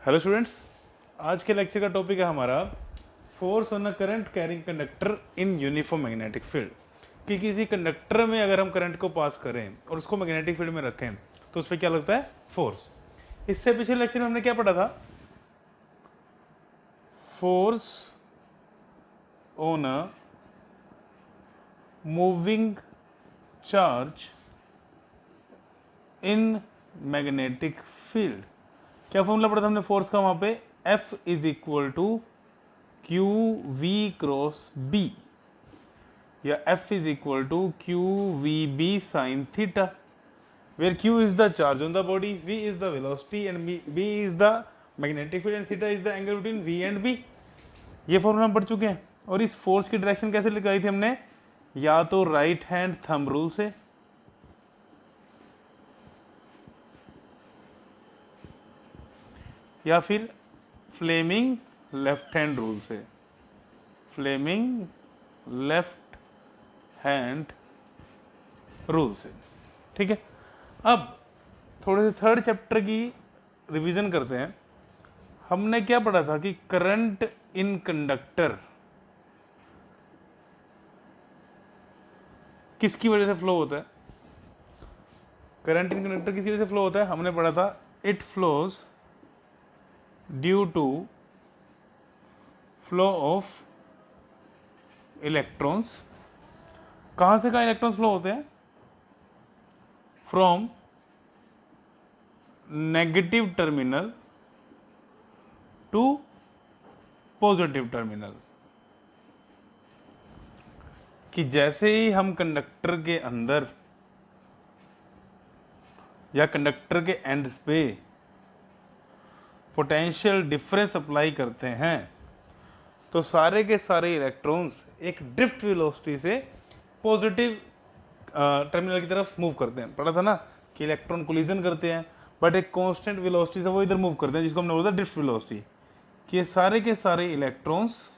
Hello students, आज के lecture का टॉपिक है हमारा force on a current carrying conductor in uniform magnetic field. कि किसी कंडक्टर में अगर हम करंट को पास करें और उसको मैग्नेटिक फील्ड में रखें तो उस पर क्या लगता है? फोर्स। इससे पिछले लेक्चर में हमने क्या पढ़ा था? Force on a moving charge in magnetic field. क्या फॉर्मूला पढ़ा था हमने फोर्स का? वहां पे F is equal to Q V cross B, या F is equal to Q V B sine theta, where Q is the charge on the body, V is the velocity and B is the magnetic field and theta is the angle between V and B। ये formula हम पढ़ चुके हैं। और इस force की direction कैसे लगाई थी हमने? या तो राइट हैंड थंब रूल से, या फिर फ्लेमिंग लेफ्ट हैंड रूल से। फ्लेमिंग लेफ्ट हैंड रूल से, ठीक है। अब थोड़े से थर्ड चैप्टर की रिवीजन करते हैं। हमने क्या पढ़ा था कि करंट इन कंडक्टर किसकी वजह से फ्लो होता है? करंट इन कंडक्टर किसकी वजह से फ्लो होता है? हमने पढ़ा था it flows due to flow of electrons. कहां से कहां इलेक्ट्रॉन्स फ्लो होते हैं? From negative terminal to positive terminal. कि जैसे ही हम कंडक्टर के अंदर या कंडक्टर के एंड्स पे पोटेंशियल डिफरेंस अप्लाई करते हैं तो सारे के सारे इलेक्ट्रॉन्स एक ड्रिफ्ट वेलोसिटी से पॉजिटिव टर्मिनल की तरफ मूव करते हैं। पढ़ा था ना कि इलेक्ट्रॉन कोलिजन करते हैं बट एक कांस्टेंट वेलोसिटी से वो इधर मूव करते हैं, जिसको हमने बोला था ड्रिफ्ट वेलोसिटी। कि ये सारे के सारे इलेक्ट्रॉन्स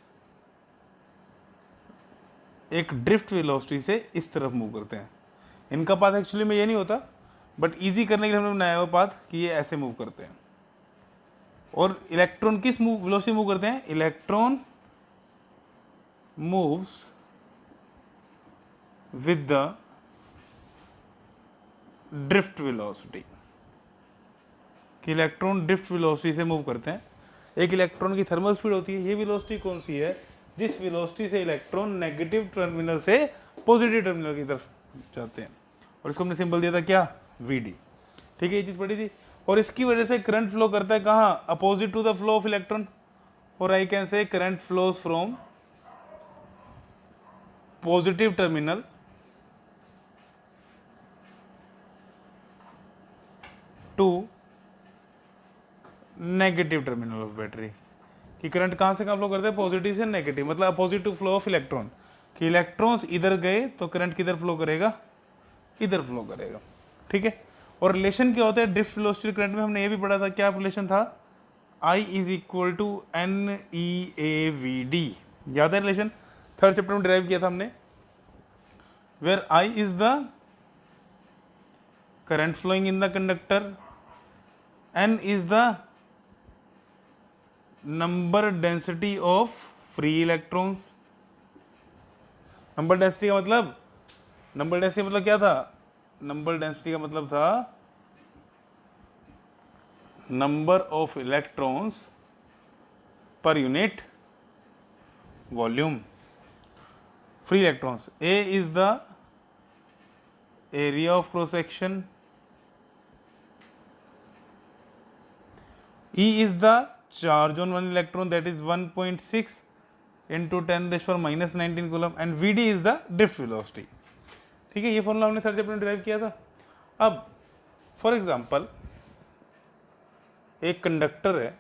एक ड्रिफ्ट वेलोसिटी से इस तरफ मूव करते हैं। इनका पाथ एक्चुअली में ये नहीं होता, बट इजी करने के लिए हमने बनाया हुआ पाथ कि ये ऐसे मूव करते हैं। और इलेक्ट्रॉन किस वेलोसिटी मूव करते हैं? Electron moves with the drift velocity. कि इलेक्ट्रॉन ड्रिफ्ट वेलोसिटी से मूव करते हैं। एक इलेक्ट्रॉन की थर्मल स्पीड होती है। ये वेलोसिटी कौन सी है? जिस वेलोसिटी से इलेक्ट्रॉन नेगेटिव टर्मिनल से पॉजिटिव टर्मिनल की तरफ जाते हैं। और इसको हमने सिंबल दिया था क्या? Vd। ठीक है, ये चीज पढ़ी थी। और इसकी वजह से करंट फ्लो करता है कहाँ? Opposite to the flow of electron. और I can say current flows from positive terminal to negative terminal of battery. कि करंट कहां से कहां फ्लो करता है? पॉजिटिव से नेगेटिव, मतलब opposite to flow of electron. कि इलेक्ट्रॉन्स इधर गए तो करंट किधर फ्लो करेगा? इधर फ्लो करेगा, ठीक है। और रिलेशन क्या होता है ड्रिफ्ट वेलोसिटी करंट में? हमने ये भी पढ़ा था। क्या रिलेशन था? I is equal to NeAVd। याद है रिलेशन? थर्ड चैप्टर में डिराइव किया था हमने। Where I is the current flowing in the conductor, N is the number density of free electrons. Number density का मतलब, नंबर डेंसिटी मतलब क्या था? नंबर डेंसिटी का मतलब था number of electrons per unit volume. Free electrons. A is the area of cross section, E is the charge on one electron, that is 1.6 into 10⁻⁻19 coulomb, and Vd is the drift velocity। ठीक है, ये formula हमने third chapter में derive किया था। अब for example एक conductor है,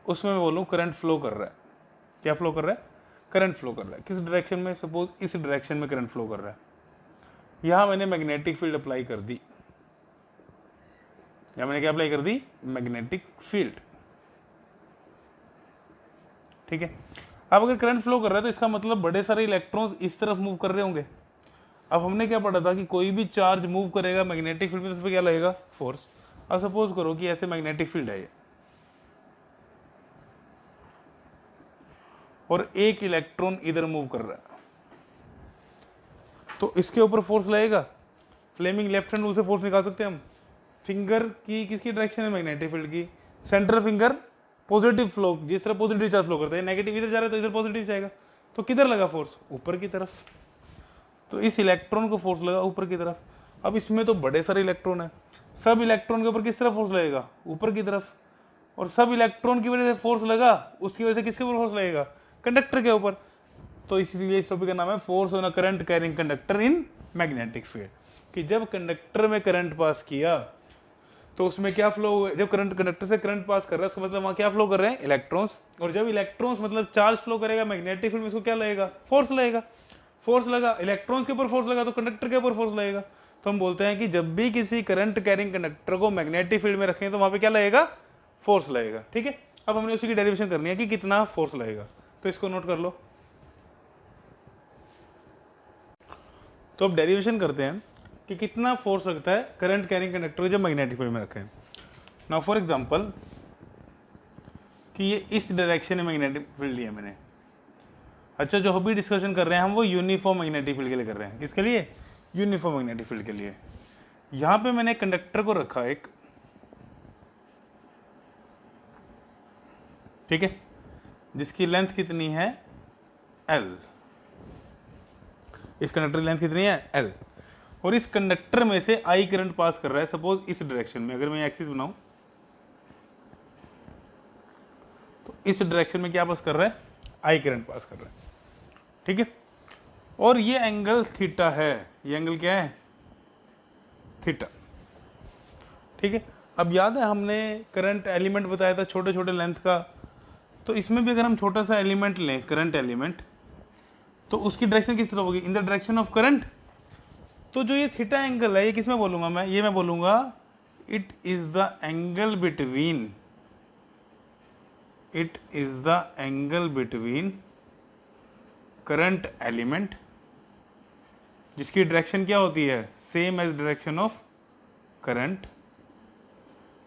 उसमें मैं बोलूँ करंट फ्लो कर रहा है। क्या फ्लो कर रहा है? करंट फ्लो कर रहा है। किस डायरेक्शन में? सपोज इस डायरेक्शन में करंट फ्लो कर रहा है। यहां मैंने मैग्नेटिक फील्ड अप्लाई कर दी। या मैंने क्या अप्लाई कर दी? मैग्नेटिक फील्ड, ठीक है। अब अगर करंट फ्लो कर रहा है तो इसका मतलब बड़े सारे इलेक्ट्रॉन्स इस तरफ मूव कर रहे होंगे। अब हमने क्या पढ़ा था कि कोई भी चार्ज मूव करेगा मैग्नेटिक फील्ड में तो उस पर क्या लगेगा? फोर्स। अब सपोज करो कि ऐसे मैग्नेटिक फील्ड है ये, और एक इलेक्ट्रॉन इधर मूव कर रहा है, तो इसके ऊपर फोर्स लगेगा। फ्लेमिंग लेफ्ट हैंड रूल से फोर्स निकाल सकते हैं हम। फिंगर की किसकी डायरेक्शन है मैग्नेटिक फील्ड की, सेंट्रल फिंगर पॉजिटिव फ्लो, जिस तरह पॉजिटिव चार्ज फ्लो करता है, नेगेटिव इधर जा रहा है तो इधर पॉजिटिव जाएगा, तो किधर लगा फोर्स, ऊपर की तरफ। तो इस इलेक्ट्रॉन को फोर्स लगा ऊपर की तरफ। अब इसमें तो बड़े सारे इलेक्ट्रॉन है, सब इलेक्ट्रॉन के ऊपर किस तरह फोर्स लगेगा, ऊपर की तरफ। और सब इलेक्ट्रॉन की वजह से फोर्स लगा, उसकी वजह से किसके ऊपर फोर्स लगेगा, कंडक्टर के ऊपर। तो इसलिए इस टॉपिक का नाम है force on a current carrying conductor in magnetic field, कि जब कंडक्टर में करंट पास किया तो उसमें क्या फ्लो हुआ, जब करंट कंडक्टर से करंट पास कर रहा है उसका मतलब वहां क्या फ्लो कर रहे हैं, इलेक्ट्रॉन्स। और जब इलेक्ट्रॉन्स मतलब चार्ज फ्लो करेगा मैग्नेटिक फील्ड में, इसको क्या लगेगा, फोर्स लगेगा। फोर्स लगा, इलेक्ट्रॉन्स के ऊपर फोर्स लगा तो कंडक्टर के ऊपर फोर्स लगेगा। तो हम बोलते हैं कि जब भी किसी करंट कैरिंग कंडक्टर को मैग्नेटिक फील्ड में रखें तो वहां पे क्या लगेगा, फोर्स लगेगा। ठीक है, अब हमने उसी की डेरिवेशन करनी है कि कितना फोर्स लगेगा, तो इसको नोट कर लो। तो अब डेरिवेशन करते हैं कि कितना फोर्स लगता है करंट कैरिंग कंडक्टर को जब मैग्नेटिक फील्ड में रखें। नाउ फॉर एग्जांपल कि ये इस डायरेक्शन में मैग्नेटिक फील्ड लिया मैंने। अच्छा, जो अभी डिस्कशन कर रहे हैं हम वो यूनिफॉर्म मैग्नेटिक फील्ड के लिए कर रहे हैं। किसके लिए, यूनिफॉर्म मैग्नेटिक फील्ड के लिए। यहां पे मैंने कंडक्टर को रखा एक, ठीक है, जिसकी लेंथ कितनी है, एल। इस कंडक्टर की लेंथ कितनी है, एल। और इस कंडक्टर में से आई करंट पास कर रहा है, सपोज इस डायरेक्शन में। अगर मैं एक्सिस बनाऊं तो इस डायरेक्शन में क्या पास कर रहा है, आई करंट पास कर रहा है। ठीक है, और ये एंगल थीटा है, ये एंगल क्या है, थीटा। ठीक है, अब याद है हमने करंट एलिमेंट बताया था छोटे छोटे लेंथ का, तो इसमें भी अगर हम छोटा सा एलिमेंट लें, करंट एलिमेंट, तो उसकी डायरेक्शन किस तरह होगी, इन द डायरेक्शन ऑफ करंट। तो जो ये थीटा एंगल है ये किसमें बोलूंगा मैं, ये मैं बोलूंगा it is the angle between, it is the angle between current element, जिसकी डायरेक्शन क्या होती है, same as direction of current,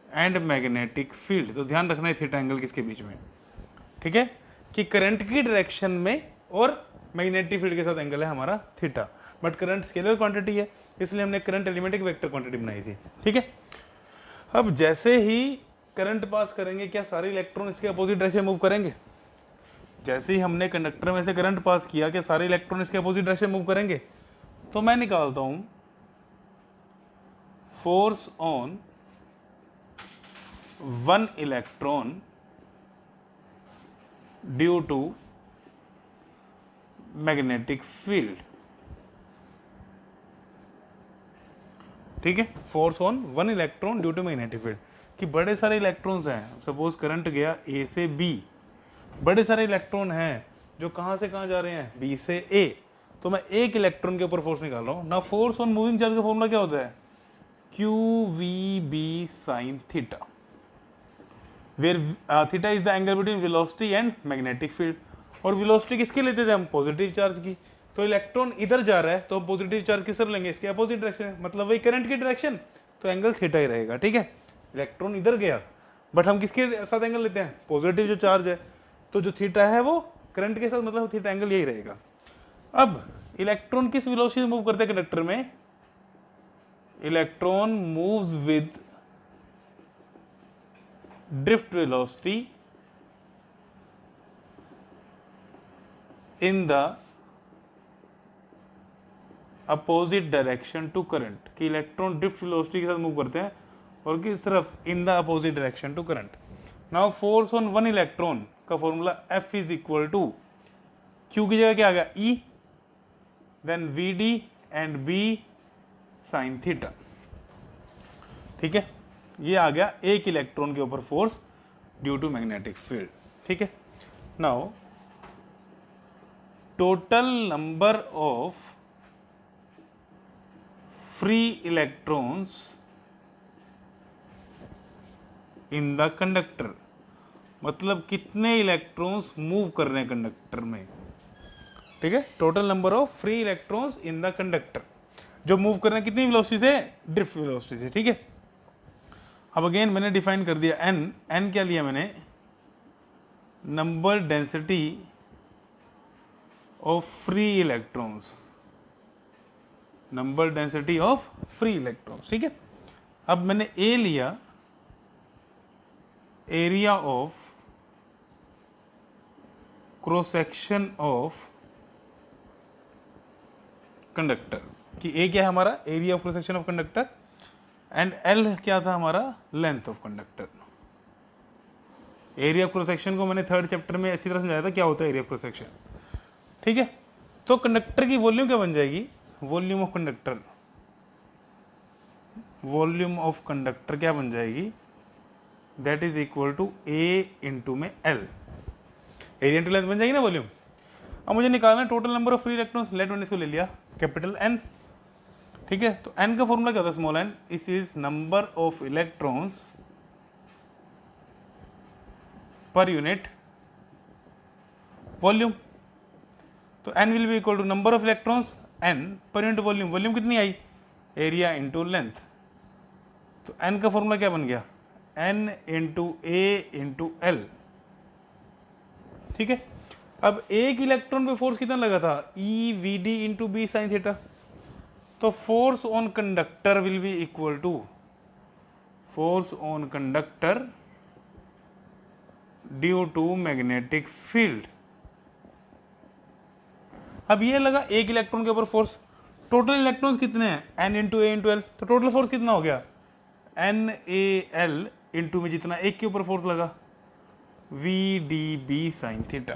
and magnetic field. तो ध्यान रखना है थीटा एंगल किसके बीच में, ठीक है, कि करंट की डायरेक्शन में और मैग्नेटिक फील्ड के साथ एंगल है हमारा theta. But current scalar quantity है, इसलिए हमने करंट एलिमेंट एक वेक्टर क्वांटिटी बनाई थी। ठीक है, अब जैसे ही करंट पास करेंगे क्या सारे इलेक्ट्रॉन इसके अपोजिट डायरेक्शन मूव करेंगे, जैसे ही हमने कंडक्टर में से करंट पास किया क्या सारे इलेक्ट्रॉन इसके अपोजिट डायरेक्शन मूव करेंगे। तो मैं निकालता हूं force on one electron due to magnetic field. ठीक है, force on one electron due to magnetic field, कि बड़े सारे इलेक्ट्रॉन्स हैं, सपोज करंट गया ए से बी, बड़े सारे इलेक्ट्रॉन हैं जो कहां से कहां जा रहे हैं, बी से ए, तो मैं एक इलेक्ट्रॉन के ऊपर फोर्स निकाल रहा हूं ना। फोर्स ऑन मूविंग चार्ज का फॉर्मूला क्या होता है, Q V B sine theta, where theta is the angle between velocity and magnetic field. और वेलोसिटी किसकी लेते थे हम, पॉजिटिव चार्ज की। तो इलेक्ट्रॉन इधर जा रहा है तो पॉजिटिव चार्ज किस तरफ लेंगे, इसके अपोजिट डायरेक्शन, मतलब वही करंट की डायरेक्शन, तो एंगल थीटा ही रहेगा। ठीक है, इलेक्ट्रॉन इधर गया बट हम किसके साथ एंगल लेते हैं, पॉजिटिव जो चार्ज है, तो जो थीटा है वो करंट के साथ, मतलब थीटा एंगल यही रहेगा। अब इलेक्ट्रॉन किस वेलोसिटी से मूव करते हैं कंडक्टर में, electron moves with drift velocity in the opposite direction to current, कि इलेक्ट्रॉन ड्रिफ्ट वेलोसिटी के साथ मूव करते हैं और किस तरफ, in the opposite direction to current. Now force on one electron का formula F is equal to, Q की जगह क्या आ गया, E, then VD and B sine theta. ठीक है, ये आ गया एक इलेक्ट्रॉन के ऊपर force due to magnetic field. ठीक है, now total number of free electrons in the conductor, मतलब कितने इलेक्ट्रॉन्स मूव कर रहे हैं कंडक्टर में। ठीक है, total number of free electrons in the conductor, जो मूव कर रहे हैं कितनी वेलोसिटी से, ड्रिफ्ट वेलोसिटी से। ठीक है, अब अगेन मैंने डिफाइन कर दिया एन क्या लिया मैंने, number density of free electrons, number density of free electrons, ठीक है। अब मैंने ए लिया area of cross section of conductor, कि ए क्या है हमारा, area of cross section of conductor, and L क्या था हमारा, length of conductor. Area of cross section को मैंने थर्ड चैप्टर में अच्छी तरह समझाया था क्या होता है एरिया ऑफ क्रॉस सेक्शन, ठीक है। तो कंडक्टर की वॉल्यूम क्या बन जाएगी, volume of conductor, volume of conductor क्या बन जाएगी, that is equal to A into में एल, एरिया इंटू लेंथ बन जाएगी ना वॉल्यूम। अब मुझे निकालना है total number of free electrons, let मैंने इसको ले लिया कैपिटल एन, ठीक है। तो एन का फॉर्मूला क्या होता है, स्मॉल एन, इस is number of electrons per unit volume. तो N will be equal to number of electrons N per unit volume, volume कितनी आई, एरिया इंटू लेंथ। तो एन का फॉर्मूला क्या बन गया, N into A into L, ठीक है। अब एक इलेक्ट्रॉन पे फोर्स कितना लगा था, E V D into B sine theta. तो force on conductor will be equal to force on conductor due to magnetic field. अब ये लगा एक इलेक्ट्रॉन के ऊपर फोर्स, टोटल इलेक्ट्रॉन्स कितने हैं, N into A into L, तो टोटल फोर्स कितना हो गया, एन ए एल इंटू में जितना एक के ऊपर फोर्स लगा, V D B sine theta.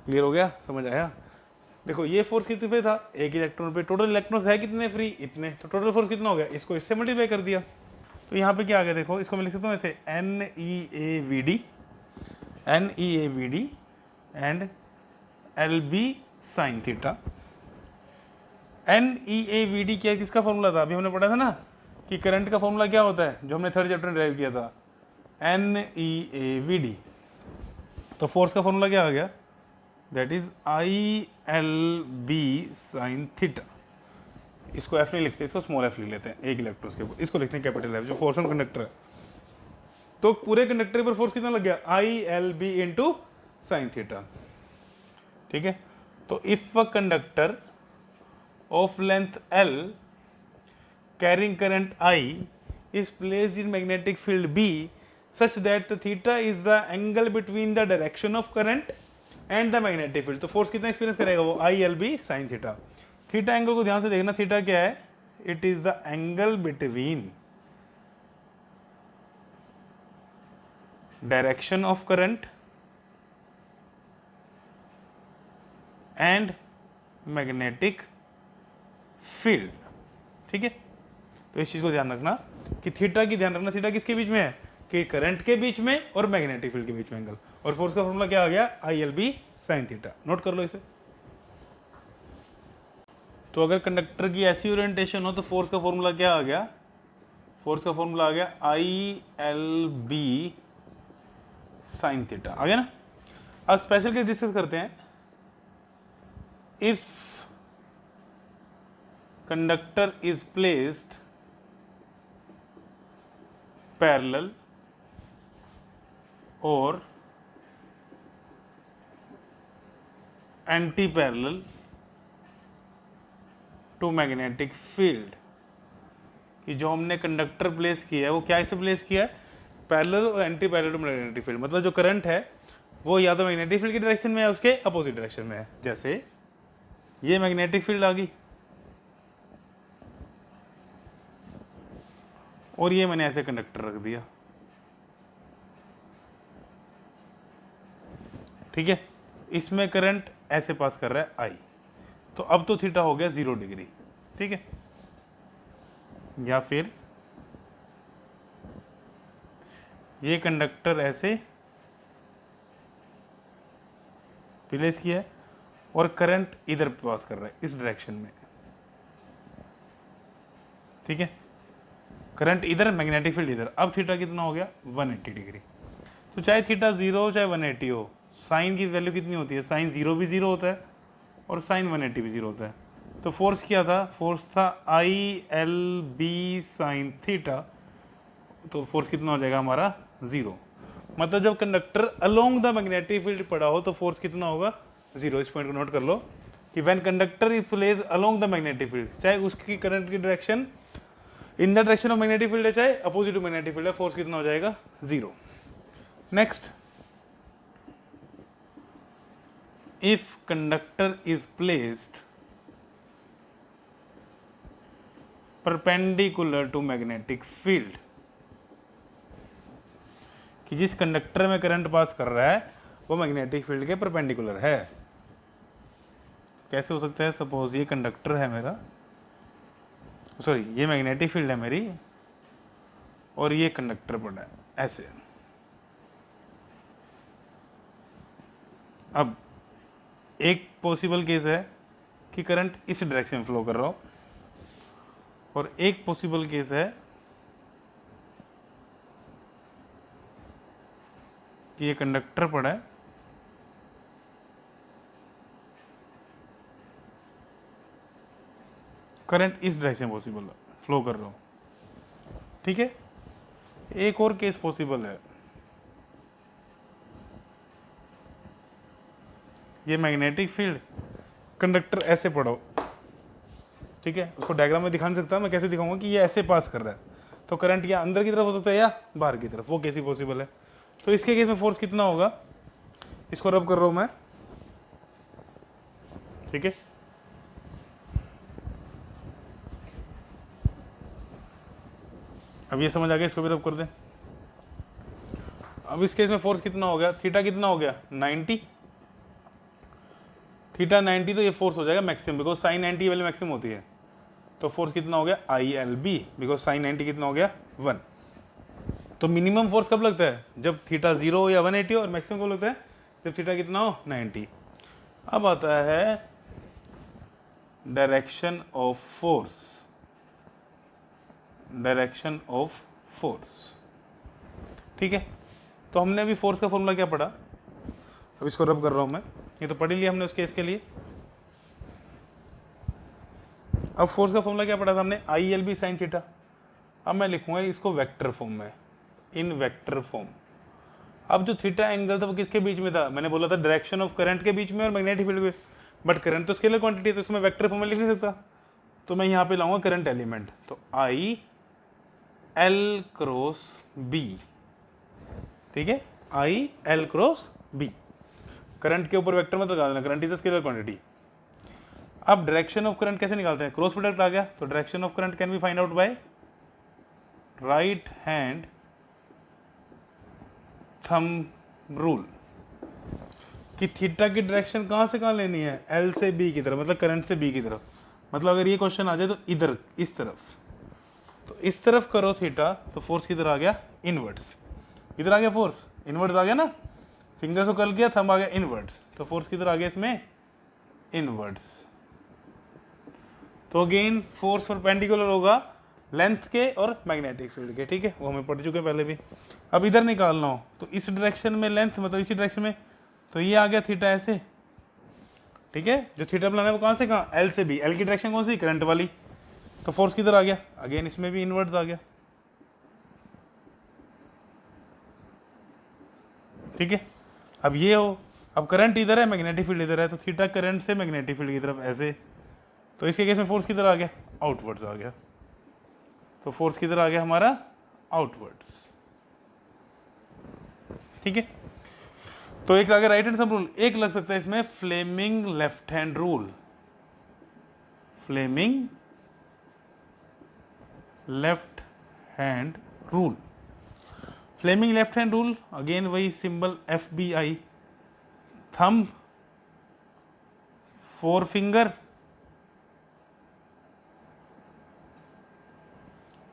Clear हो गया, समझ आया। देखो ये फोर्स कितने पे था, एक इलेक्ट्रॉन पे, टोटल इलेक्ट्रॉन्स है कितने फ्री, इतने, तो टोटल फोर्स कितना हो गया, इसको इससे मल्टीप्लाई कर दिया। तो यहाँ पे क्या आ गया, देखो इसको मैं लिख सकता हूँ ऐसे, N E A V D, N E A V D and L B sine theta. N E A V D क्या, किसका फॉर्मूला था, अभी हमने पढ़ा था ना कि करंट का फॉर्मूला क्या होता है, जो हमने थर्ड चैप्टर में ड्राइव किया था, N E A V D. तो फोर्स का फॉर्मूला क्या आ गया, that is I L B sine theta. इसको एफ नहीं लिखते, इसको स्मॉल एफ लिख लेते हैं, एक इलेक्ट्रॉन के ऊपर, इसको लिखते हैं कैपिटल एफ, जो फोर्स ऑन कंडक्टर है। तो पूरे कंडक्टर पर फोर्स कितना लग गया, I L B into sine theta, ठीक है। तो if a conductor of length L carrying current I is placed in magnetic field B such that theta is the angle between the direction of current and the magnetic field। तो force कितना experience करेगा वो, I L B sine theta. Theta angle को ध्यान से देखना, theta क्या है, it is the angle between direction of current and magnetic field, ठीक है। तो इस चीज को ध्यान रखना कि थीटा की ध्यान रखना, थीटा किसके बीच में है, कि करंट के बीच में और मैग्नेटिक फील्ड के बीच में एंगल। और फोर्स का फॉर्मूला क्या आ गया, I L B sine theta, note कर लो इसे। तो अगर कंडक्टर की ऐसी ओरिएंटेशन हो तो फोर्स का फॉर्मूला क्या आ गया, फोर्स का फॉर्मूला आ गया I L B sine theta, आ गया ना। अब स्पेशल केस डिस्कस करते हैं। If conductor is placed parallel और anti parallel to magnetic field, कि जो हमने कंडक्टर प्लेस किया है वो क्या इसे प्लेस किया है, पैरेलल और anti parallel to magnetic field. मतलब जो करंट है वो या तो मैग्नेटिक फील्ड की डायरेक्शन में है, उसके अपोजिट डायरेक्शन में है। जैसे ये मैग्नेटिक फील्ड आ गई और ये मैंने ऐसे कंडक्टर रख दिया, ठीक है। इसमें करंट ऐसे पास कर रहा है आई, तो अब तो थीटा हो गया 0 डिग्री, ठीक है। या फिर ये कंडक्टर ऐसे प्लेस किया है और करंट इधर पास कर रहा है इस डायरेक्शन में, ठीक है। करंट इधर, मैग्नेटिक फील्ड इधर। अब थीटा कितना हो गया, 180 डिग्री। तो चाहे थीटा 0 हो चाहे 180 हो, साइन की वैल्यू कितनी होती है, साइन 0 भी 0 होता है और साइन 180 भी 0 होता है। तो फोर्स क्या था, फोर्स था I L B sine theta, तो फोर्स कितना हो जाएगा हमारा 0। मतलब जब conductor along the magnetic field पड़ा हो तो फोर्स कितना होगा 0। इस पॉइंट को नोट कर लो कि when conductor is place along the magnetic field, चाहे उसकी करंट की direction in the direction of magnetic field है चाहे अपोजिट टू मैग्नेटिक फील्ड है, फोर्स कितना हो जाएगा 0। Next, if conductor is placed perpendicular to magnetic field, कि जिस कंडक्टर में करंट पास कर रहा है वो मैग्नेटिक फील्ड के परपेंडिकुलर है। कैसे हो सकता है? सपोज ये कंडक्टर है मेरा, सॉरी ये मैग्नेटिक फील्ड है मेरी और ये कंडक्टर पड़ा है ऐसे। अब एक पॉसिबल केस है कि करंट इस डायरेक्शन में फ्लो कर रहा हो और एक पॉसिबल केस है कि ये कंडक्टर पड़ा है करंट इस डायरेक्शन पॉसिबल फ्लो कर रहा हो। ठीक है, एक और केस पॉसिबल है, ये मैग्नेटिक फील्ड कंडक्टर ऐसे पड़ा हो। ठीक है, उसको डायग्राम में दिखा नहीं सकता, मैं कैसे दिखाऊंगा कि ये ऐसे पास कर रहा है, तो करंट या अंदर की तरफ हो सकता है या बाहर की तरफ, वो कैसे पॉसिबल है। तो इसके केस में फोर्स कितना होगा, इसको रब कर रहा हूं मैं। ठीक है, अब ये समझ आ गया, इसको भी रब कर दें। अब इस केस में फोर्स कितना हो गया, थीटा कितना हो गया 90, थीटा 90, तो ये फोर्स हो जाएगा maximum, because sign 90 value maximum होती है। तो फोर्स कितना हो गया ILB, बिकॉज साइन 90 कितना हो गया 1। तो मिनिमम फोर्स कब लगता है, जब थीटा 0 या 180 हो, और मैक्सिमम कब लगता है जब थीटा कितना हो 90। अब आता है direction of force, direction of force. ठीक है, तो हमने अभी फोर्स का फॉर्मूला क्या पढ़ा, अब इसको रब कर रहा हूं मैं, ये तो पढ़ ही लिया हमने उस केस के लिए। अब फोर्स का फॉर्मूला क्या पढ़ा था हमने, ILB साइन थीटा। अब मैं लिखूंगा इसको वेक्टर फॉर्म में, इन वेक्टर फॉर्म। अब जो थीटा एंगल था वो किसके बीच में था, मैंने बोला था डायरेक्शन ऑफ करंट के बीच में और मैग्नेटिक फील्ड में, बट करंट तो स्केलर क्वांटिटी है तो इसमें वेक्टर फॉर्म में लिख नहीं सकता, तो मैं यहाँ पे लाऊंगा करंट एलिमेंट, तो IL क्रॉस B। ठीक है, IL क्रॉस B, करंट के ऊपर वेक्टर मत लगा देना, current is a scalar quantity. अब डायरेक्शन ऑफ करंट कैसे निकालते हैं, क्रॉस प्रोडक्ट आ गया, तो direction of current can be find out by right hand thumb rule, कि थीटा की डायरेक्शन कहाँ से कहाँ लेनी है, L से B की तरफ, मतलब करंट से B की तरफ। मतलब अगर ये क्वेश्चन आ जाए तो इधर इस तरफ, तो इस तरफ करो थीटा, तो फोर्स किधर आ गया इनवर्ड्स, इधर आ गया फोर्स इनवर्ड्स आ गया ना, फिंगर्स को कर्ल किया, थंब आ गया इनवर्ड्स, तो फोर्स किधर आ गया इसमें इनवर्ड्स। तो अगेन फोर्स परपेंडिकुलर होगा लेंथ के और मैग्नेटिक फील्ड के। ठीक है, वो हमें पढ़ चुके हैं पहले भी। अब इधर निकालना हो तो इस डायरेक्शन में लेंथ, मतलब इसी डायरेक्शन में, तो ये आ गया थीटा ऐसे। ठीक है, जो थीटा बनाना है वो कहाँ से कहाँ, L से B, L की डायरेक्शन कौन सी, करंट वाली, तो फोर्स किधर आ गया, अगेन इसमें भी इनवर्ड्स आ गया। ठीक है, अब ये हो, अब करंट इधर है मैग्नेटिक फील्ड इधर है, तो थीटा करंट से मैग्नेटिक फील्ड की तरफ ऐसे, तो इसके केस में फोर्स किधर आ गया आउटवर्ड्स आ गया, तो फोर्स किधर आ गया हमारा आउटवर्ड्स। ठीक है, तो एक आ गया राइट हैंड थंब रूल, एक लग सकता है इसमें Fleming left hand rule, Fleming left hand rule. Fleming left hand rule again वही symbol FBI, thumb, four finger,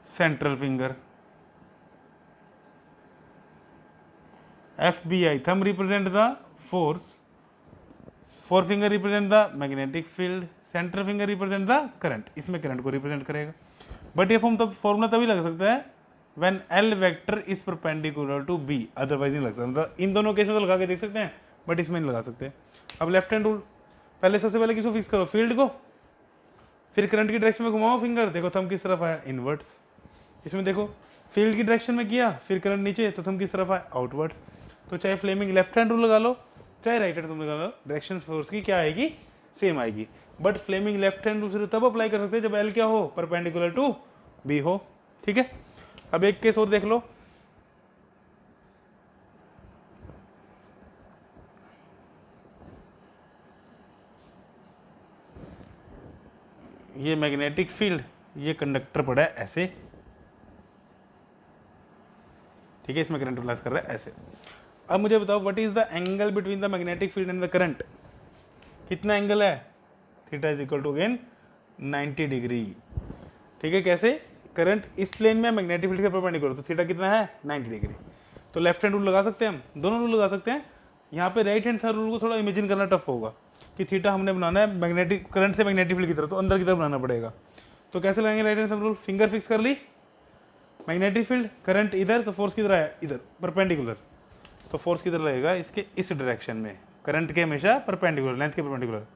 central finger. FBI, thumb represent the force, four finger represent the magnetic field, central finger represent the current, इसमें current को represent करेगा। But ये formula तभी लग सकता है when L vector is perpendicular to B, otherwise नहीं लग सकता। मतलब इन दोनों केस में तो लगा के देख सकते हैं, बट इसमें नहीं लगा सकते। अब लेफ्ट हैंड रूल, पहले सबसे पहले किसको फिक्स करो, फील्ड को, फिर करंट की डायरेक्शन में घुमाओ फिंगर, देखो थंब किस तरफ आया इनवर्ट्स। इसमें देखो फील्ड की डायरेक्शन में किया, फिर करंट नीचे, तो तुम किस तरफ आए, आउटवर्ड्स। तो चाहे फ्लेमिंग लेफ्ट हैंड रूल लगा लो चाहे राइट हैंड रूल लगा लो, डायरेक्शन फोर्स की क्या आएगी, सेम आएगी। But Fleming left hand rule तब अप्लाई कर सकते हैं जब एल क्या हो, परपेंडिकुलर टू बी हो। ठीक है, अब एक केस और देख लो। ये मैग्नेटिक फील्ड, ये कंडक्टर पड़ा है ऐसे, ठीक है, इसमें करंट पास कर रहा है ऐसे। अब मुझे बताओ what is the angle between the magnetic field and the current, कितना एंगल है, theta is equal to again 90 degree. ठीक है, कैसे, करंट इस प्लेन में मैग्नेटिक फील्ड के परपेंडिकुलर, तो थीटा कितना है 90 डिग्री। तो लेफ्ट हैंड रूल लगा सकते हैं हम, दोनों रूल लगा सकते हैं। यहाँ पे राइट हैंड रूल को थोड़ा इमेजिन करना टफ होगा कि थीटा हमने बनाना है मैग्नेटिक करंट से मैग्नेटिक फील्ड की तरफ, तो अंदर की तरफ बनाना पड़ेगा। तो कैसे लगाएंगे right hand rule, finger fix कर ली, मैग्नेटिक फील्ड करंट इधर, तो फोर्स किधर आया, इधर परपेंडिकुलर, तो फोर्स किधर लगेगा, इसके इस डायरेक्शन में, करंट के हमेशा परपेंडिकुलर, लेंथ के परपेंडिकुलर।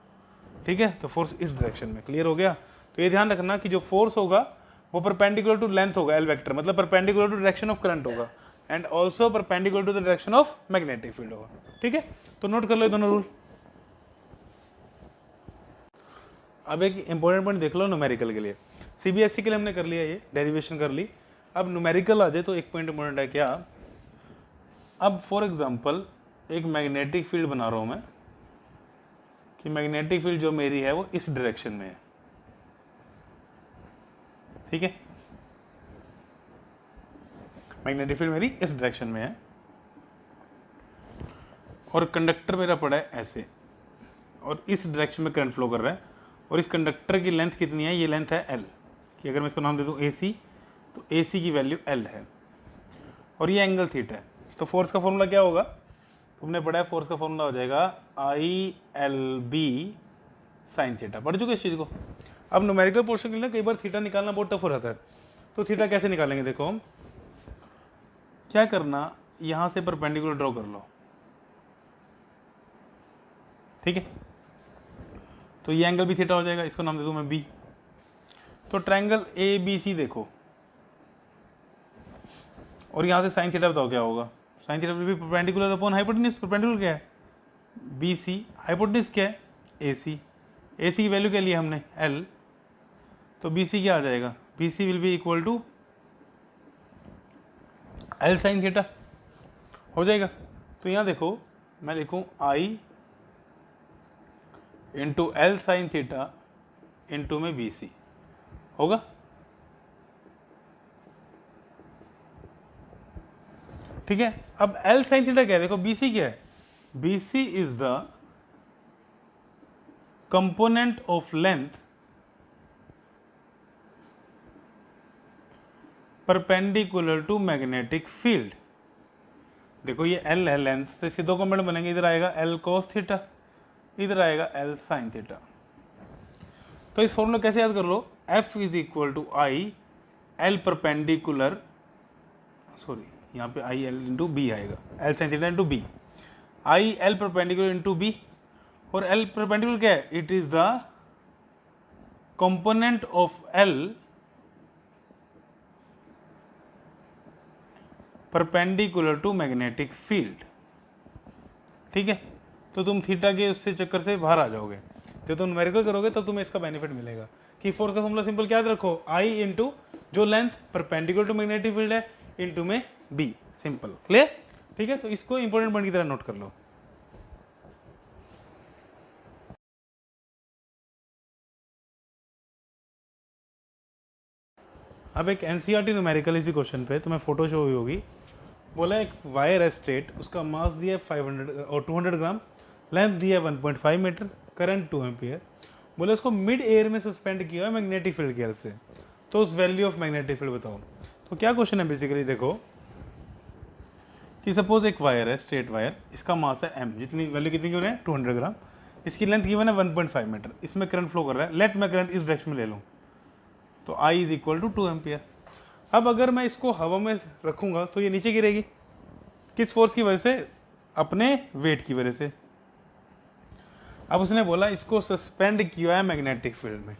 ठीक है, तो फोर्स इस डायरेक्शन में, क्लियर हो गया। तो ये ध्यान रखना कि जो फोर्स होगा वो परपेंडिकुलर टू लेंथ होगा, एल वेक्टर, मतलब perpendicular to direction of current होगा, and also perpendicular to the direction of magnetic field होगा। ठीक है, तो नोट कर लो दोनों रूल। अब एक इंपॉर्टेंट पॉइंट देख लो न्यूमेरिकल के लिए, सीबीएसई के लिए हमने कर लिया, ये डेरिवेशन कर ली। अब न्यूमेरिकल आ जाए तो एक पॉइंट इंपॉर्टेंट है क्या, अब फॉर एग्जांपल एक मैग्नेटिक फील्ड बना रहा हूं मैं, कि मैग्नेटिक फील्ड जो मेरी है वो इस डायरेक्शन में है। ठीक है, मैग्नेटिक फील्ड मेरी इस डायरेक्शन में है, और कंडक्टर मेरा पड़ा है ऐसे, और इस डायरेक्शन में करंट फ्लो कर रहा है, और इस कंडक्टर की लेंथ कितनी है, ये लेंथ है एल, कि अगर मैं इसको नाम दे दूं ए सी, तो ए सी की वैल्यू एल है, और ये एंगल थीटा है। तो फोर्स का फॉर्मूला क्या होगा, तुमने पढ़ा है, फोर्स का फॉर्मूला हो जाएगा I L B sine theta, पढ़ चुके इस चीज़ को। अब न्यूमेरिकल पोर्शन के लिए कई बार थीटा निकालना बहुत टफ हो जाता है, तो थीटा कैसे निकालेंगे, देखो हम क्या करना, यहाँ से परपेंडिकुलर ड्रॉ कर लो। ठीक है, तो ये एंगल भी थीटा हो जाएगा, इसको नाम दे दूं मैं बी। तो ट्रायंगल ए बी सी देखो, और यहाँ से साइन थीटा बताओ क्या होगा, sine theta will be perpendicular upon hypotenuse, perpendicular क्या है बी सी, हाइपोटेन्यूज क्या है ए सी, ए सी की वैल्यू क्या ली हमने एल, तो बी सी क्या आ जाएगा, B C will be equal to L sine theta हो जाएगा। तो यहाँ देखो मैं लिखूँ I into L sine theta into में बी सी होगा। ठीक है, अब एल साइन थीटा क्या है, देखो बी सी क्या है, B C is the component of length perpendicular to magnetic field. देखो ये एल है लेंथ, तो इसके दो कंपोनेंट बनेंगे, इधर आएगा एल कोस थीटा, इधर आएगा एल साइन थीटा। तो इस फॉर्मूला कैसे याद कर लो, F is equal to I L perpendicular, sorry यहाँ पे आई एल इंटू बी आएगा, L sine theta into B, I L perpendicular into B, और एल परपेंडिकुलर क्या है, it is the component of L perpendicular to magnetic field. ठीक है, तो तुम थीटा के उससे चक्कर से बाहर आ जाओगे, जब तुम न्यूमेरिकल करोगे तब तुम्हें इसका बेनिफिट मिलेगा कि फोर्स का फॉर्मूला सिंपल क्या याद रखो, आई इंटू जो length perpendicular to magnetic field है इंटू में बी, सिंपल, क्लियर। ठीक है, तो इसको इंपॉर्टेंट पॉइंट की तरह नोट कर लो। अब एक एनसीईआरटी न्यूमेरिकल इसी क्वेश्चन पे तुम्हें फोटो शो हुई होगी, बोला एक वायर है स्ट्रेट, उसका मास दिया है 500 और 200 ग्राम, लेंथ दिया है 1.5 मीटर, करंट 2 एम्पियर, बोले उसको मिड एयर में सस्पेंड किया है मैग्नेटिक फील्ड की हेल्प से, तो उस वैल्यू ऑफ मैग्नेटिक फील्ड बताओ। तो क्या क्वेश्चन है बेसिकली, देखो कि सपोज एक वायर है स्ट्रेट वायर, इसका मास है m, जितनी वैल्यू कितनी गिवन है 200 ग्राम, इसकी लेंथ गिवन है 1.5 मीटर, इसमें करंट फ्लो कर रहा है, लेट मैं करंट इस डायरेक्शन में ले लूँ, तो I is equal to 2 ampere. अब अगर मैं इसको हवा में रखूँगा तो ये नीचे गिरेगी, किस फोर्स की वजह से, अपने वेट की वजह से। अब उसने बोला इसको सस्पेंड किया है मैग्नेटिक फील्ड में,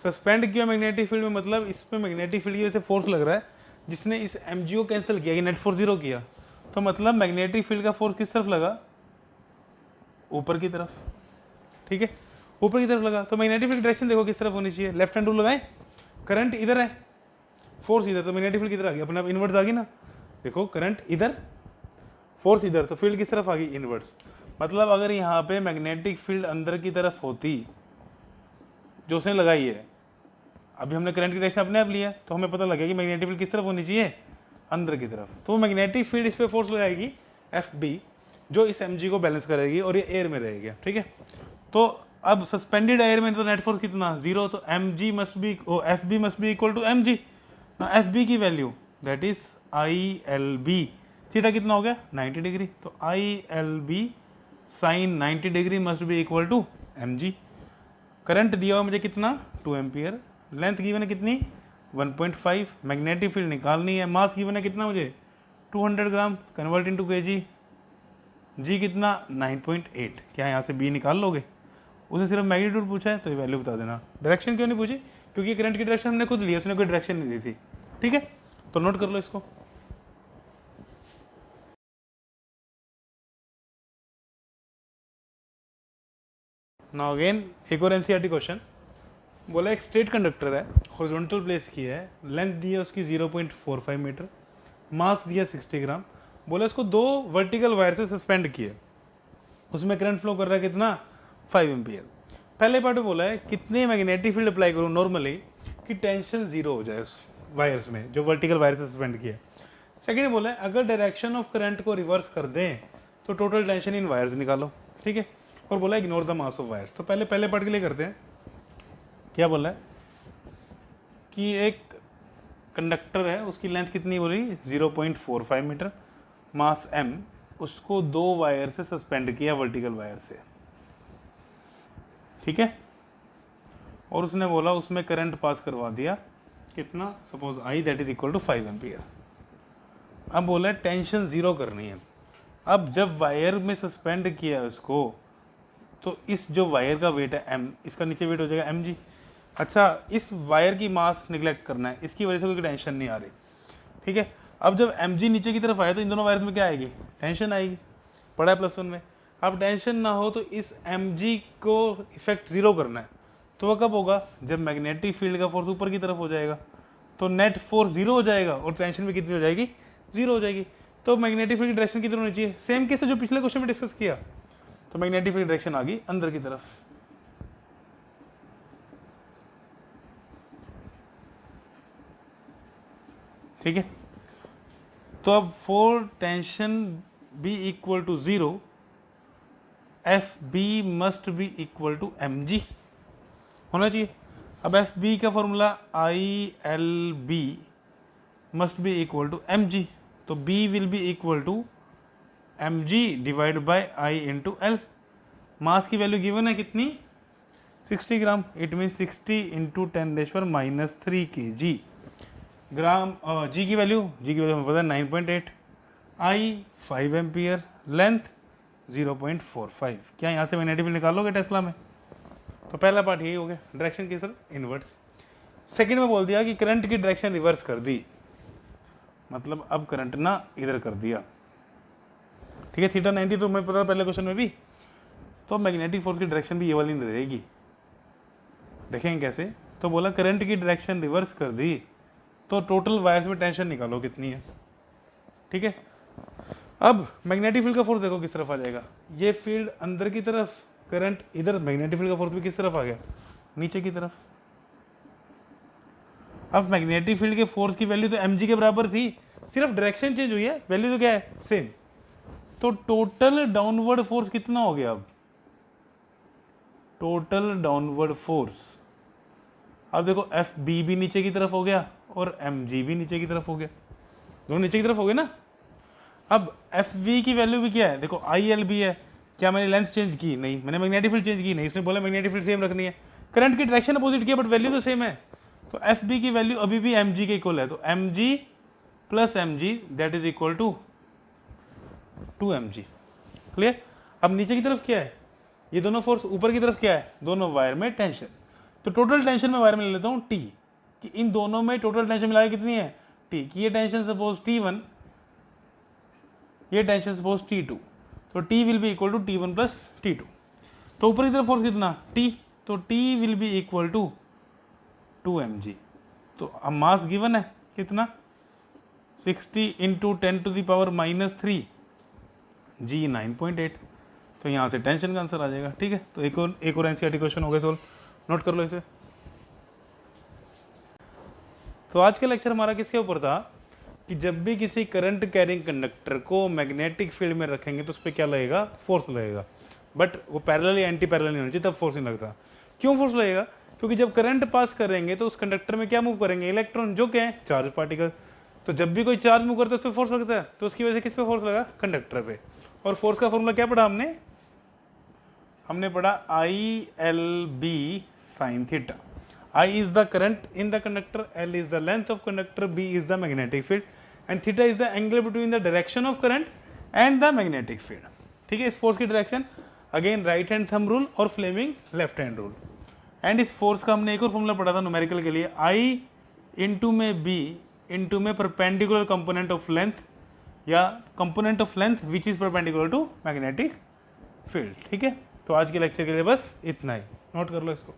सस्पेंड किया मैग्नेटिक फील्ड में मतलब इस पर मैग्नेटिक फील्ड की वजह से फोर्स लग रहा है, जिसने इस एम को कैंसिल किया, ये नेट फोर्स 0 किया, तो मतलब मैग्नेटिक फील्ड का फोर्स किस तरफ लगा, ऊपर की तरफ, ठीक है, ऊपर की तरफ लगा। तो मैग्नेटिक फील्ड डायरेक्शन देखो किस तरफ होनी चाहिए, लेफ्ट हैंड रूल लगाएं, करंट इधर है, फोर्स इधर, तो मैग्नेटिक फील्ड किधर आ गई, अपने आप इनवर्स आ गई ना। देखो करंट इधर, फोर्स इधर, तो फील्ड किस तरफ आ गई, इनवर्स। मतलब अगर यहाँ पे मैग्नेटिक फील्ड अंदर की तरफ होती जो उसने लगाई है, अभी हमने करंट की डायरेक्शन अपने आप लिया, तो हमें पता लगे कि मैग्नेटिक फील्ड किस तरफ होनी चाहिए, अंदर की तरफ। तो मैग्नेटिक फील्ड इस पे फोर्स लगाएगी एफ बी, जो इस एम को बैलेंस करेगी और ये एयर में रहेगी, ठीक है। तो अब सस्पेंडेड एयर में तो नेट फोर्स कितना, 0, तो M G must be, F B must be equal to M G. F B की value that is I L B, theta कितना हो गया 90 डिग्री, तो I L B sine 90 degree must be equal to M G. Current दिया हुआ मुझे कितना 2 ampere, length given है कितनी 1.5, मैग्नेटिक फील्ड निकालनी है, मास गिवन है कितना मुझे 200 ग्राम, कन्वर्ट इनटू केजी, जी कितना 9.8। क्या यहाँ से बी निकाल लोगे, उसे सिर्फ मैग्नीट्यूड पूछा है तो ये वैल्यू बता देना। डायरेक्शन क्यों नहीं पूछी, क्योंकि करंट की डायरेक्शन हमने खुद ली, उसने कोई डायरेक्शन नहीं दी थी, ठीक है, तो नोट कर लो इसको। नाउ अगेन एक और एनसीईआरटी क्वेश्चन, बोला एक स्ट्रेट कंडक्टर है, हॉरिजॉन्टल प्लेस की है, लेंथ दी है उसकी 0.45 मीटर, मास दिया 60 ग्राम, बोला इसको 2 वर्टिकल वायर से सस्पेंड किए, उसमें करंट फ्लो कर रहा है कितना 5 एम्पियर। पहले पार्ट में बोला है कितने मैग्नेटिक फील्ड अप्लाई करूँ नॉर्मली कि टेंशन 0 हो जाए उस वायर्स में जो वर्टिकल वायर से सस्पेंड किया। सेकेंड बोला है अगर डायरेक्शन ऑफ करंट को रिवर्स कर दें तो टोटल टेंशन इन वायर्स निकालो, ठीक है, और बोला ignore the mass of wires. तो पहले पार्ट के लिए करते हैं, क्या बोला है कि एक कंडक्टर है, उसकी लेंथ कितनी बोली 0.45 मीटर, मास m, उसको 2 वायर से सस्पेंड किया वर्टिकल वायर से, ठीक है, और उसने बोला उसमें करंट पास करवा दिया कितना, suppose I that is equal to 5 ampere. अब बोला टेंशन 0 करनी है। अब जब वायर में सस्पेंड किया उसको, तो इस जो वायर का वेट है m, इसका नीचे वेट हो जाएगा mg। अच्छा, इस वायर की मास निगलेक्ट करना है, इसकी वजह से कोई टेंशन नहीं आ रही, ठीक है। अब जब mg नीचे की तरफ आया तो इन दोनों वायर्स में क्या आएगी, टेंशन आएगी, पड़ा है +1 में। अब टेंशन ना हो तो इस mg को इफेक्ट 0 करना है, तो वह कब होगा, जब मैग्नेटिक फील्ड का फोर्स ऊपर की तरफ हो जाएगा, तो नेट फोर्स 0 हो जाएगा और टेंशन भी कितनी हो जाएगी, 0 हो जाएगी। तो मैग्नेटिक फील्ड की डायरेक्शन कितनी होनी चाहिए, सेम केस है जो पिछले क्वेश्चन में डिस्कस किया, तो मैग्नेटिक फील्ड डायरेक्शन आ गई अंदर की तरफ, ठीक है। तो अब for tension be equal to 0, F B must be equal to M G होना चाहिए। अब एफ बी का formula I L B must be equal to M G, तो B will be equal to M G divide by I into L. Mass की वैल्यू given है कितनी 60 gram, it mean 60 into 10⁻³ kg gram. G की value हमें पता है 9.8, आई 5 ampere, length 0.45। क्या यहाँ से मैग्नेटिक फील्ड निकालोगे टेस्ला में, तो पहला पार्ट यही हो गया, डायरेक्शन की सर इनवर्स। सेकंड में बोल दिया कि करंट की डायरेक्शन रिवर्स कर दी, मतलब अब करंट ना इधर कर दिया, ठीक है, थीटा 90 तो हमें पता पहले क्वेश्चन में भी, तो मैग्नेटिक फोर्स की डायरेक्शन भी ये वाली नहीं रहेगी, देखेंगे कैसे। तो बोला करंट की डायरेक्शन रिवर्स कर दी तो टोटल वायर्स में टेंशन निकालो कितनी है, ठीक है। अब मैग्नेटिक फील्ड का फोर्स देखो किस तरफ आ जाएगा, ये फील्ड अंदर की तरफ, करंट इधर, मैग्नेटिक फील्ड का फोर्स भी किस तरफ आ गया, नीचे की तरफ। अब मैग्नेटिक फील्ड के फोर्स की वैल्यू तो mg के बराबर थी, सिर्फ डायरेक्शन चेंज हुई है, वैल्यू तो क्या है सेम। तो टोटल डाउनवर्ड फोर्स कितना हो गया, अब टोटल डाउनवर्ड फोर्स, अब देखो एफ बी भी नीचे की तरफ हो गया और एम जी भी नीचे की तरफ हो गया, दोनों नीचे की तरफ हो गए ना। अब एफ वी की वैल्यू भी क्या है, देखो आई एल बी है, क्या मैंने लेंथ चेंज की, नहीं, मैंने मैग्नेटिक फील्ड चेंज की, नहीं, इसने बोला मैग्नेटिक फील्ड सेम रखनी है, करंट की डायरेक्शन अपोजिट किया बट वैल्यू तो सेम है, तो एफ बी की वैल्यू अभी भी एम जी के इक्वल है, तो M G plus M G that is equal to 2mg, clear. अब नीचे की तरफ क्या है, ये दोनों फोर्स, ऊपर की तरफ क्या है, दोनों वायर में टेंशन, तो टोटल टेंशन में वायर में ले लेता हूँ T, कि इन दोनों में टोटल टेंशन मिला कितनी है टी, कि ये टेंशन सपोज T1, ये टेंशन सपोज T2, तो T will be equal to T1 plus T2। तो ऊपर की तरफ फोर्स कितना T, तो T will be equal to 2mg। तो अब मास गिवन है कितना 60 इंटू 10⁻³ G 9.8। तो यहाँ से टेंशन का आंसर आ जाएगा। ठीक है, तो एक और एनसीईआरटी क्वेश्चन हो गया सोल्व, नोट कर लो इसे। तो आज का लेक्चर हमारा किसके ऊपर था कि जब भी किसी करंट कैरिंग कंडक्टर को मैग्नेटिक फील्ड में रखेंगे तो उस पर क्या लगेगा, फोर्स लगेगा, बट वो पैरेलल या एंटी पैरेलल नहीं होना चाहिए, तब फोर्स नहीं लगता। क्यों फोर्स लगेगा, क्योंकि जब करंट पास करेंगे तो उस कंडक्टर में क्या मूव करेंगे, इलेक्ट्रॉन, जो क्या है चार्ज पार्टिकल। तो जब भी कोई चार्ज मूव करता है उस पर फोर्स लगता है, तो उसकी वजह से किस पे फोर्स लगा, कंडक्टर पे। और फोर्स का फॉर्मूला क्या पढ़ा हमने पढ़ा ILB sin theta. I is the current in the conductor, L is the length of conductor, B is the magnetic field and theta is the angle between the direction of current and the magnetic field। ठीक है, इस force की direction again right hand thumb rule और Fleming left hand rule. And इस force का हमने एक और फॉर्मूला पढ़ा था न्यूमेरिकल के लिए, I इंटू में B इंटू में परपेंडिकुलर कंपोनेंट ऑफ लेंथ या component of length which is perpendicular to magnetic field. ठीक है, तो आज के लेक्चर के लिए बस इतना ही, नोट कर लो इसको।